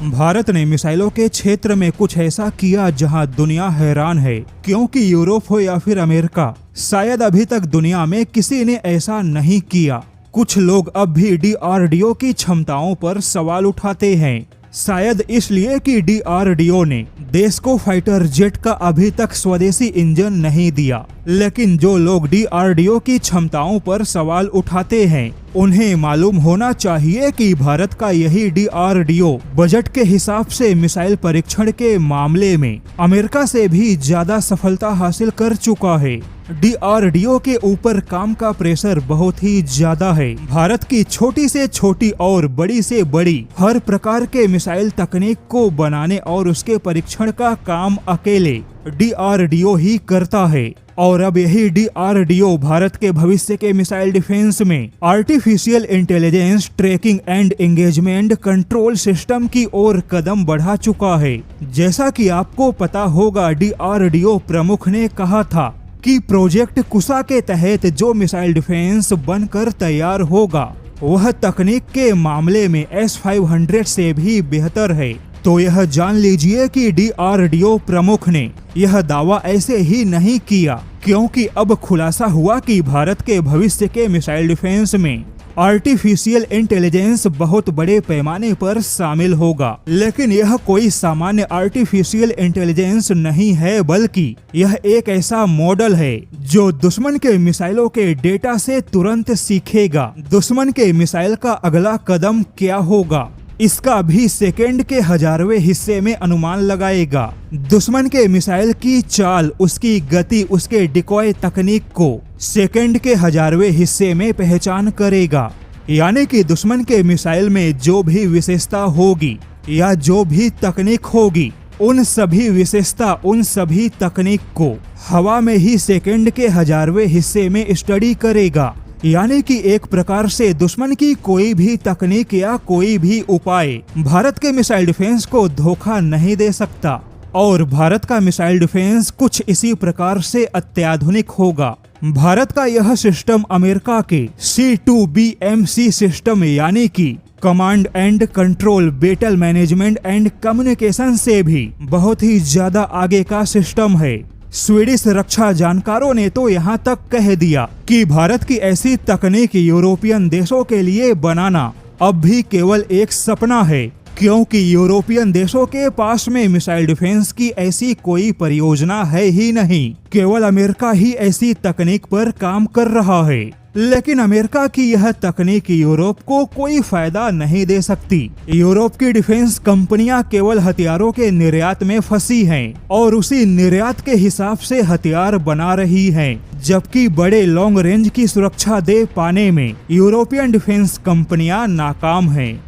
भारत ने मिसाइलों के क्षेत्र में कुछ ऐसा किया जहां दुनिया हैरान है, क्योंकि यूरोप हो या फिर अमेरिका, शायद अभी तक दुनिया में किसी ने ऐसा नहीं किया। कुछ लोग अब भी DRDO की क्षमताओं पर सवाल उठाते हैं, शायद इसलिए कि DRDO ने देश को फाइटर जेट का अभी तक स्वदेशी इंजन नहीं दिया। लेकिन जो लोग DRDO की क्षमताओं पर सवाल उठाते हैं, उन्हें मालूम होना चाहिए कि भारत का यही DRDO बजट के हिसाब से मिसाइल परीक्षण के मामले में अमेरिका से भी ज्यादा सफलता हासिल कर चुका है। DRDO के ऊपर काम का प्रेशर बहुत ही ज्यादा है। भारत की छोटी से छोटी और बड़ी से बड़ी हर प्रकार के मिसाइल तकनीक को बनाने और उसके परीक्षण का काम अकेले DRDO ही करता है। और अब यही DRDO भारत के भविष्य के मिसाइल डिफेंस में artificial intelligence tracking and engagement control system की ओर कदम बढ़ा चुका है। जैसा कि आपको पता होगा, DRDO प्रमुख ने कहा था कि प्रोजेक्ट कुशा के तहत जो मिसाइल डिफेंस बनकर तैयार होगा वह तकनीक के मामले में S-500 से भी बेहतर है। तो यह जान लीजिए कि DRDO प्रमुख ने यह दावा ऐसे ही नहीं किया, क्योंकि अब खुलासा हुआ कि भारत के भविष्य के मिसाइल डिफेंस में आर्टिफिशियल इंटेलिजेंस बहुत बड़े पैमाने पर शामिल होगा। लेकिन यह कोई सामान्य आर्टिफिशियल इंटेलिजेंस नहीं है, बल्कि यह एक ऐसा मॉडल है जो दुश्मन के मिसाइलों के डेटा से तुरंत सीखेगा दुश्मन के मिसाइल का अगला कदम क्या होगा, इसका भी सेकंड के 1000वें हिस्से में अनुमान लगाएगा। दुश्मन के मिसाइल की चाल, उसकी गति, उसके डिकॉय तकनीक को सेकंड के 1000वें हिस्से में पहचान करेगा। यानी कि दुश्मन के मिसाइल में जो भी विशेषता होगी या जो भी तकनीक होगी, उन सभी विशेषता, उन सभी तकनीक को हवा में ही सेकंड के 1000वें हिस्से में स्टडी करेगा। यानी कि एक प्रकार से दुश्मन की कोई भी तकनीक या कोई भी उपाय भारत के मिसाइल डिफेंस को धोखा नहीं दे सकता। और भारत का मिसाइल डिफेंस कुछ इसी प्रकार से अत्याधुनिक होगा। भारत का यह सिस्टम अमेरिका के C2BMC सिस्टम यानी कि command and control, battle management and communication से भी बहुत ही ज्यादा आगे का सिस्टम है। स्वीडिश रक्षा जानकारों ने तो यहाँ तक कह दिया कि भारत की ऐसी तकनीक यूरोपियन देशों के लिए बनाना अब भी केवल एक सपना है, क्योंकि यूरोपियन देशों के पास में मिसाइल डिफेंस की ऐसी कोई परियोजना है ही नहीं। केवल अमेरिका ही ऐसी तकनीक पर काम कर रहा है। लेकिन अमेरिका की यह तकनीक यूरोप को कोई फायदा नहीं दे सकती। यूरोप की डिफेंस कंपनियां केवल हथियारों के निर्यात में फंसी हैं और उसी निर्यात के हिसाब से हथियार बना रही हैं, जबकि बड़े लॉन्ग रेंज की सुरक्षा दे पाने में यूरोपियन डिफेंस कंपनियां नाकाम हैं।